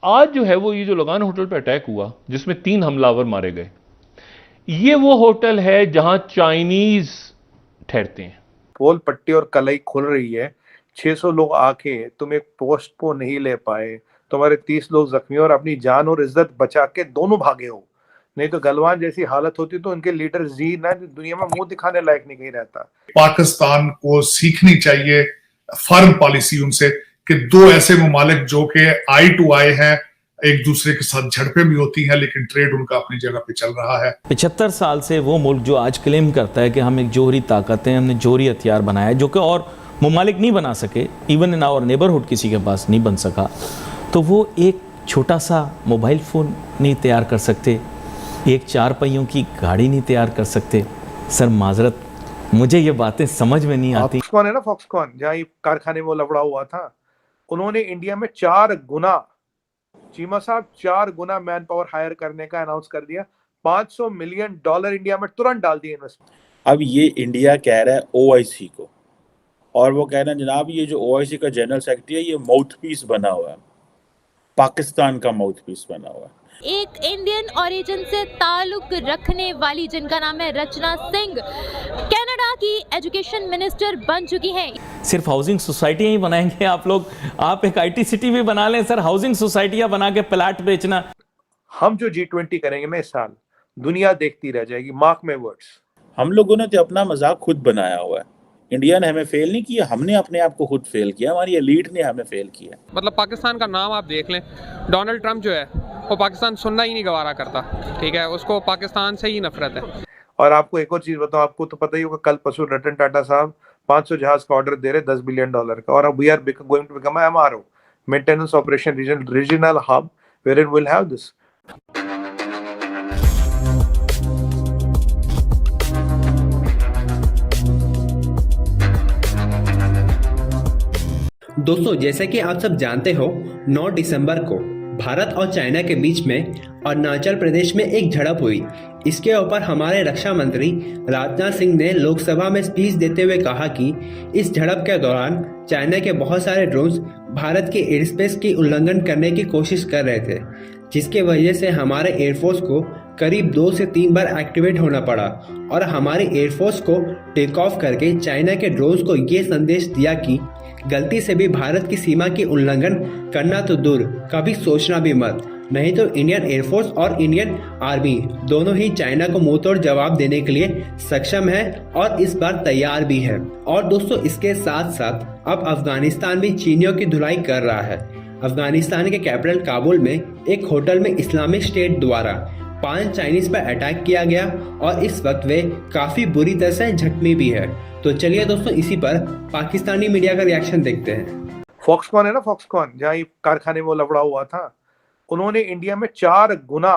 आज जो है वो ये जो लगान होटल पे अटैक हुआ जिसमें 3 हमलावर मारे गए, ये वो होटल है जहां चाइनीज ठहरते हैं। पोल पट्टी और कलई खुल रही है, 600 लोग आके तुम एक पोस्ट को नहीं ले पाए, तुम्हारे 30 लोग जख्मी और अपनी जान और इज्जत बचा के दोनों भागे हो। नहीं तो गलवान जैसी हालत होती तो उनके लीडर जी ना दुनिया में मुंह दिखाने लायक नहीं कहीं रहता। पाकिस्तान को सीखनी चाहिए फर्म पॉलिसी उनसे कि दो ऐसे ममालिक जो कि आई टू आई हैं, एक दूसरे के साथ झड़पें भी होती हैं लेकिन ट्रेड उनका अपनी जगह पे चल रहा है। 75 साल से वो मुल्क जो आज क्लेम करता है कि हम एक जोहरी ताकत हैं, हमने जोहरी हथियार बनाया है, जो कि और ममालिक नहीं बना सके, इवन इन आवर नेबरहुड किसी के पास नहीं बन सका, तो वो एक छोटा सा मोबाइल फ़ोन नहीं तैयार कर सकते, एक 4 पहियों की गाड़ी नहीं तैयार कर सकते। सर माजरत, मुझे ये बातें समझ में नहीं आती। फॉक्सकॉन है ना, फॉक्सकॉन जहाँ कारखाने में वो लफड़ा हुआ था, उन्होंने इंडिया में 4 गुना, चीमा साहब 4 गुना मैन पावर हायर करने का अनाउंस कर दिया। $500 मिलियन इंडिया में तुरंत डाल दिए इन्वेस्टमेंट। अब ये इंडिया कह रहा है ओआईसी को, और वो कह रहे हैं जनाब ये जो ओआईसी का जनरल सेक्रेटरी है ये माउथपीस बना हुआ है, पाकिस्तान का माउथपीस बना हुआ है। एक इंडियन ओरिजिन से ताल्लुक रखने वाली जिनका नाम है रचना सिंह, कनाडा की एजुकेशन मिनिस्टर बन चुकी हैं। सिर्फ हाउसिंग सोसाइटियाँ ही बनाएंगे आप लोग? आप एक IT सिटी भी बना लें सर, हाउसिंग सोसाइटियाँ बना के प्लाट बेचना। हम जो G20 करेंगे ना इस साल, दुनिया देखती रह जाएगी, मार्क में वर्ड्स। हम लोगों ने तो अपना मजाक खुद बनाया हुआ है। इंडिया ने हमें फेल नहीं किया, हमने अपने आप को खुद फेल किया, हमारी एलीट ने हमें फेल किया। मतलब पाकिस्तान का नाम आप देख लें, डोनाल्ड ट्रंप जो है वो पाकिस्तान सुनना ही नहीं गवारा करता, ठीक है, उसको पाकिस्तान से ही नफरत है। और आपको एक और चीज बताऊं, आपको तो पता ही होगा, कल परसों रतन टाटा साहब 500 जहाज का ऑर्डर दे रहे $10 बिलियन का, और अब we are going to become MRO, maintenance operation regional hub, where it will have this. दोस्तों, जैसा कि आप सब जानते हो, 9 दिसंबर को भारत और चाइना के बीच में अरुणाचल प्रदेश में एक झड़प हुई। इसके ऊपर हमारे रक्षा मंत्री राजनाथ सिंह ने लोकसभा में स्पीच देते हुए कहा कि इस झड़प के दौरान चाइना के बहुत सारे ड्रोन्स भारत के एयर स्पेस की उल्लंघन करने की कोशिश कर रहे थे, जिसके वजह से हमारे एयरफोर्स को करीब 2 से 3 बार एक्टिवेट होना पड़ा और हमारी एयरफोर्स को टेक ऑफ करके चाइना के ड्रोन्स को ये संदेश दिया कि गलती से भी भारत की सीमा की उल्लंघन करना तो दूर, कभी सोचना भी मत, नहीं तो इंडियन एयरफोर्स और इंडियन आर्मी दोनों ही चाइना को मुंहतोड़ जवाब देने के लिए सक्षम है और इस बार तैयार भी है। और दोस्तों, इसके साथ साथ अब अफगानिस्तान भी चीनियों की धुलाई कर रहा है। अफगानिस्तान के कैपिटल काबुल में एक होटल में इस्लामिक स्टेट द्वारा 5 चाइनीज पर अटैक किया गया और इस वक्त वे काफी बुरी तरह से जख्मी भी है। तो चलिए दोस्तों, इसी पर पाकिस्तानी मीडिया का रिएक्शन देखते हैं। फॉक्सकॉन है ना, फॉक्सकॉन जहाँ कारखाने में वो लफड़ा हुआ था, उन्होंने इंडिया में 4 गुना,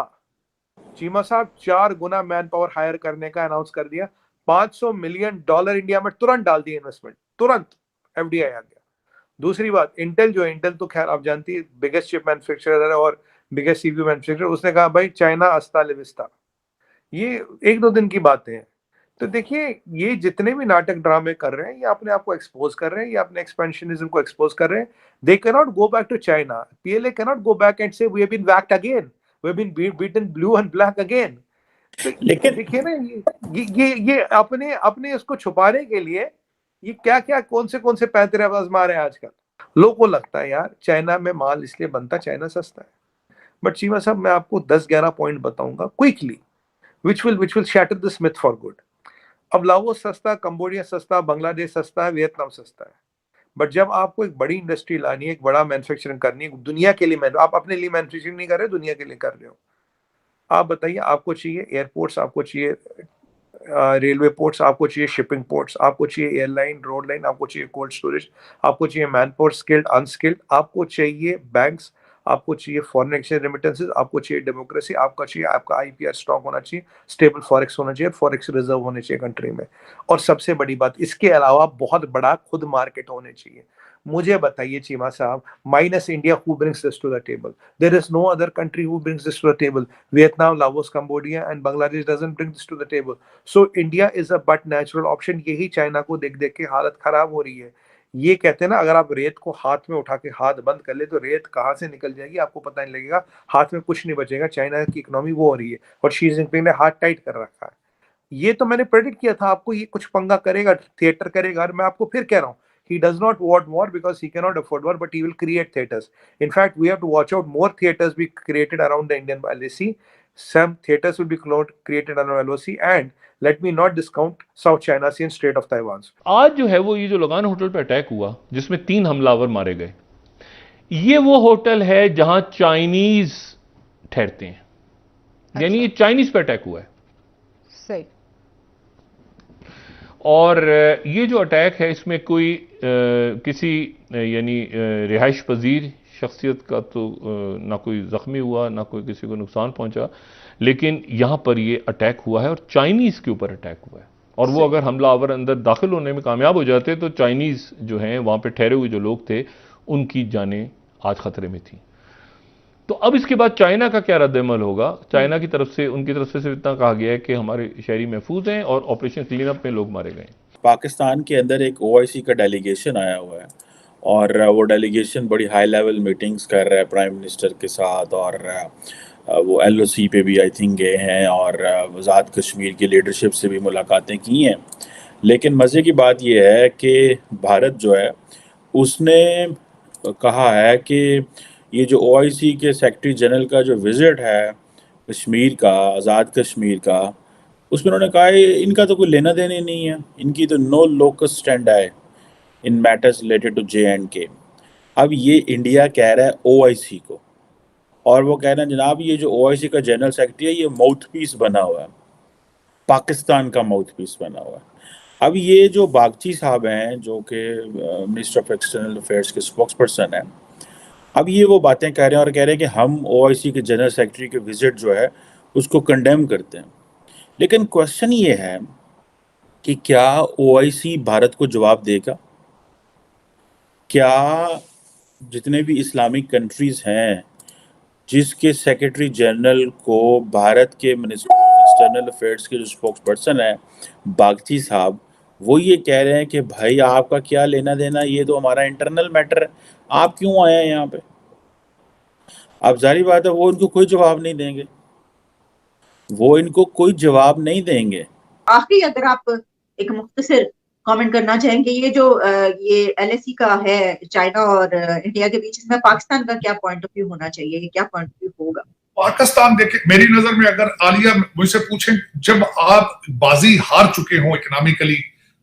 चीमा साहब 4 गुना मैन पावर हायर करने का अनाउंस कर दिया। $500 मिलियन इंडिया में तुरंत डाल दिए इन्वेस्टमेंट, तुरंत FDI आ गया। दूसरी बात, इंटेल जो है, इंटेल तो खैर आप जानती है बिगेस्ट चिप मैन्युफैक्चरर है और बिगेस्ट CPU मैन्युफैक्चरर, उसने कहा भाई चाइना अस्ता लिविस्ता। ये 1-2 दिन की बातें हैं। तो देखिए, ये जितने भी नाटक ड्रामे कर रहे हैं, ये अपने आप को एक्सपोज कर रहे हैं, ये अपने एक्सपेंशनिज्म को एक्सपोज कर रहे हैं। They can not go back to China, PLA can not go back and say we have been whacked again, we have been beaten blue and black again. लेकिन देखिए ना, ये अपने अपने इसको छुपाने के लिए ये क्या क्या कौन से पैंतरे आजमा रहे हैं आजकल। लोगों को लगता है यार चाइना में माल इसलिए बनता, चाइना सस्ता है, बट चीमा साहब मैं आपको 10-11 पॉइंट बताऊंगा quickly which will shatter this myth for good। अब लाओस सस्ता, कंबोडिया सस्ता, बांग्लादेश सस्ता है, वियतनाम सस्ता है, बट जब आपको एक बड़ी इंडस्ट्री लानी है, एक बड़ा मैन्युफैक्चरिंग करनी है दुनिया के लिए, आप अपने लिए मैन्युफैक्चरिंग नहीं कर रहे, दुनिया के लिए कर रहे हो। आप बताइए, आपको चाहिए एयरपोर्ट्स, आपको चाहिए रेलवे पोर्ट्स, आपको चाहिए शिपिंग पोर्ट्स, आपको चाहिए एयरलाइन, रोड लाइन, आपको चाहिए कोल्ड स्टोरेज, आपको चाहिए मैन पावर स्किल्ड अनस्किल्ड, आपको चाहिए बैंक्स, आपको चाहिए फॉरेन एक्सचेंज रेमिटेंसेस, आपको चाहिए डेमोक्रेसी, आपका चाहिए आपका IPR स्ट्रॉन्ग होना चाहिए, स्टेबल फॉरेक्स होना चाहिए, फॉरेक्स रिजर्व होने चाहिए कंट्री में, और सबसे बड़ी बात इसके अलावा बहुत बड़ा खुद मार्केट होने चाहिए। मुझे बताइए Cheema sahab, minus India who brings this to the table? There is no other country who brings this to the table. Vietnam, Laos, Cambodia and Bangladesh doesn't bring this to the table. So India is a but natural option. यही China को देख देख के हालत खराब हो रही है। ये कहते हैं ना, अगर आप रेत को हाथ में उठा के हाथ बंद कर ले तो रेत कहाँ से निकल जाएगी आपको पता नहीं लगेगा, हाथ में कुछ नहीं बचेगा। चाइना की इकोनॉमी वो हो रही है और शी जिनपिंग ने हाथ टाइट कर रखा है। ये तो मैंने प्रेडिक्ट किया था आपको, ये कुछ पंगा करेगा, थिएटर करेगा। और मैं आपको फिर कह रहा हूँ, he does not want war because he cannot afford war, but he will create theaters. In fact, we have to watch out more theaters be created around the Indian LAC. Some theaters will be created around LOC, and let me not discount South China Sea and Strait of Taiwan. आज जो है वो ये जो लगान hotel पे attack हुआ जिसमें 3 हमलावर मारे गए, ये वो होटल है जहां चाइनीज ठहरते हैं। यानी ये चाइनीज पे अटैक हुआ है। सही। और ये जो अटैक है इसमें कोई किसी यानी रिहाइश पजीर शख्सियत का तो ना कोई ज़ख्मी हुआ ना कोई किसी को नुकसान पहुंचा, लेकिन यहां पर ये अटैक हुआ है और चाइनीज़ के ऊपर अटैक हुआ है। और वो अगर हमलावर अंदर दाखिल होने में कामयाब हो जाते तो चाइनीज़ जो हैं वहाँ पे ठहरे हुए जो लोग थे उनकी जानें आज ख़तरे में थी। तो अब इसके बाद चाइना का क्या रद्द-ए-अमल होगा? चाइना की तरफ से, उनकी तरफ से सिर्फ इतना कहा गया है कि हमारे शहरी महफूज हैं और ऑपरेशन क्लीन अप में लोग मारे गए। पाकिस्तान के अंदर एक OIC का डेलीगेशन आया हुआ है और वो डेलीगेशन बड़ी हाई लेवल मीटिंग्स कर रहा है प्राइम मिनिस्टर के साथ, और वो LOC पे भी आई थिंक गए हैं और आज़ाद कश्मीर की लीडरशिप से भी मुलाकातें की हैं। लेकिन मज़े की बात यह है कि भारत जो है उसने कहा है कि ये जो OIC के सेक्रेटरी जनरल का जो विज़िट है कश्मीर का, आज़ाद कश्मीर का, उसमें उन्होंने कहा है इनका तो कोई लेना देना नहीं है, इनकी तो नो लोकस स्टैंड है इन मैटर्स रिलेटेड टू JNK। अब ये इंडिया कह रहा है OIC को, और वो कह रहे हैं जनाब ये जो OIC का जनरल सेक्रेटरी है ये माउथपीस बना हुआ है, पाकिस्तान का माउथपीस बना हुआ है। अब ये जो बागची साहब हैं जो कि मिनिस्टर ऑफ एक्सटर्नल अफेयर्स के स्पोक्स पर्सन हैं, अब ये वो बातें कह रहे हैं और कह रहे हैं कि हम OIC के जनरल सेक्रेटरी के विज़िट जो है उसको कंडेम करते हैं। लेकिन क्वेश्चन ये है कि क्या OIC भारत को जवाब देगा? क्या जितने भी इस्लामिक कंट्रीज़ हैं जिसके सेक्रेटरी जनरल को भारत के मिनिस्टर ऑफ एक्सटर्नल अफेयर्स के जो स्पोक्स पर्सन है बागची साहब, वो ये कह रहे हैं कि भाई आपका क्या लेना देना, ये तो हमारा इंटरनल मैटर है, आप क्यों आए हैं यहाँ पे? अब जाहिर बात है वो इनको कोई जवाब नहीं देंगे, वो इनको कोई जवाब नहीं देंगे। आखिरी अगर आप एक मुख्तसर कमेंट करना चाहेंगे, ये जो ये LAC का है चाइना और इंडिया के बीच, इसमें पाकिस्तान का क्या पॉइंट ऑफ व्यू होना चाहिए, ये क्या पॉइंट ऑफ व्यू होगा? पाकिस्तान देखिए, मेरी नजर में अगर आलिया मुझसे पूछें, जब आप बाजी हार चुके हो इकोनॉमिकली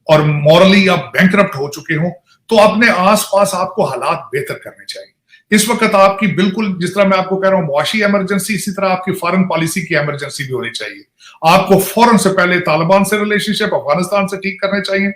और मॉरली आप बैंकरप्ट हो चुके हो, तो अपने आसपास आपको हालात बेहतर करने चाहिए। इस वक्त आपकी बिल्कुल, जिस तरह मैं आपको कह रहा हूं मुआशी इमरजेंसी, इसी तरह आपकी फॉरेन पॉलिसी की इमरजेंसी भी होनी चाहिए। आपको फौरन से पहले तालिबान से रिलेशनशिप अफगानिस्तान से ठीक करने चाहिए,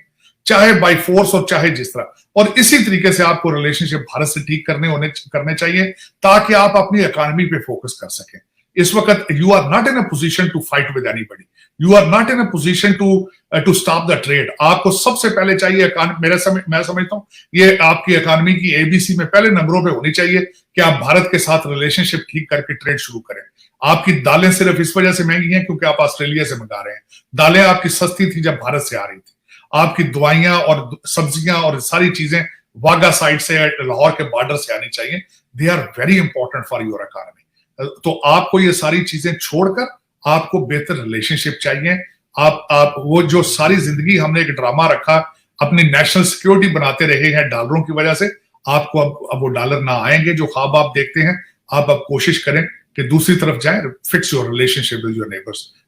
चाहे बाय फोर्स और चाहे जिस तरह, और इसी तरीके से आपको रिलेशनशिप भारत से ठीक करने चाहिए ताकि आप अपनी इकोनॉमी पे फोकस कर सकें। इस वक्त you are not in a position to fight with anybody, you are not in a position to stop the trade. आपको सबसे पहले चाहिए, मैं समझता हूं ये आपकी इकोनॉमी की ABC में पहले नंबरों पे होनी चाहिए कि आप भारत के साथ रिलेशनशिप ठीक करके ट्रेड शुरू करें। आपकी दालें सिर्फ इस वजह से महंगी हैं क्योंकि आप ऑस्ट्रेलिया से मंगा रहे हैं, दालें आपकी सस्ती थी जब भारत से आ रही थी। आपकी दवाइयां और सब्जियां और सारी चीजें वाघा साइड से, लाहौर के बॉर्डर से आनी चाहिए। They are very important for your economy. तो आपको ये सारी चीजें छोड़कर आपको बेहतर रिलेशनशिप चाहिए। आप वो जो सारी जिंदगी हमने एक ड्रामा रखा, अपनी नेशनल सिक्योरिटी बनाते रहे हैं डॉलरों की वजह से, आपको अब वो डॉलर ना आएंगे जो ख्वाब आप देखते हैं। आप अब कोशिश करें कि दूसरी तरफ जाएं, fix your relationship with your neighbours.